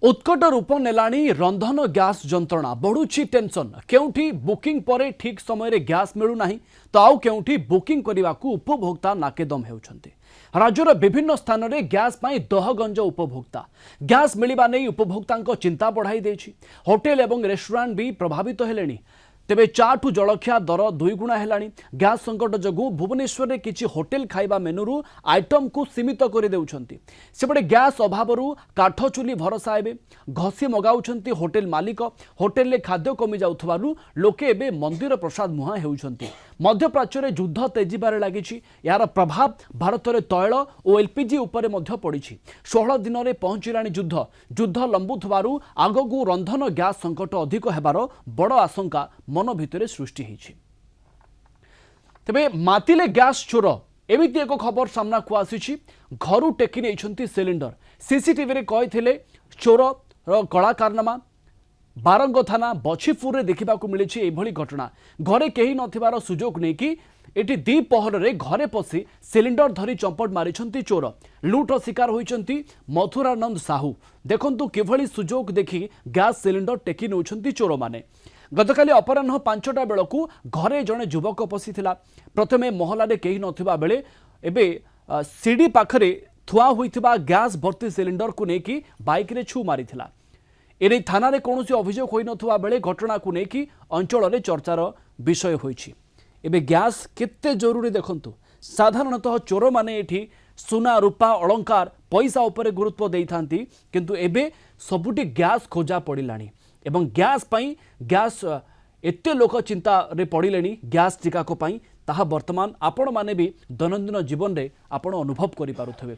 उत्कट रूप नेलाणी रंधन gas जंत्रणा बढ़ुची tension केउठी booking परे ठीक समय गैस मिलूना तो आउ केउठी बुकिंग करने को उपभोक्ता नाकेदम होउछंती। राज्यर विभिन्न स्थान में गैस पाई दहगंज उपभोक्ता गैस मिलवा नहीं उपभोक्ता चिंता बढ़ाई देछि। होटेल एवं रेस्टोरेंट भी प्रभावित हेलेनी। तेबे चाठू जलखिया दर दुई गुणा हेलानी। गैस संकट जगू भुवनेश्वर में किछि होटेल खाइबा मेनुरु आइटम को सीमित कर देउछंती। सेपटे गैस अभावरु काठ चुली भरोसा एबे घसी मगाउछंती होटेल मालिक। होटेल ले खाद्य कमी जाउथबारु लोके एबे मंदिर प्रसाद मुहा हेउछंती। मध्यप्राच्य में युद्ध तेजिबारे लागिछि। यार प्रभाव भारत में तैल और एलपीजी उपरे मध्य पड़िछि। 16 दिन में पहुंचलानी युद्ध लंबुथबारु आगकू रंधन गैस संकट अधिक हेबार बड़ आशंका मन भितर सृष्टि होइछि। तेबे मातिले गैस चोर एमिति एक खबर सामना को आसीछि। घरु टेकी नेइछंती सिलिंडर। सीसीटीवी रे कहिथिले चोर कला कारनामा। बारंग थाना बछीपुर में देखा मिली घटना। घरे कहीं नथिबार सुजोग नहीं कि एटी द्विपहर रे घरे पशि सिलिंडर धरी चंपट मारिछंती चोर। लुट शिकार होइछंती मथुरानंद साहू। देखंतु किभली सुजोग देखि गैस सिलिंडर टेकी नौछंती चोर माने। गतकाली अपराह्न 5टा बेलकू घरे जड़े युवक पशिथिला। प्रथमे महलारे कहीं नथिबा बेले एबे सीडी पाखरे थुआ होइथिबा गैस भर्ती सिलिंडर को नेकी बाइक रे छु मारिथिला। एने थाना रे कौनसी अभियोग होई नथुवा बेले घटना को नेकी अंचल रे चर्चार विषय होइछि। एबे गैस केते जरूरी देखंतु। साधारणतः चोर माने एठी सुना रूपा अलंकार पैसा उपरे गुरुत्व देइथांती, किंतु एबे सबुटी गैस खोजा पड़िलानी। एवं गैस पाई गैस एते लोक चिंता रे पड़िलेनी गैस टीका को पाई। ताहा वर्तमान आपण माने भी दैनंदिन जीवन रे आपण अनुभव करि पारुथबे।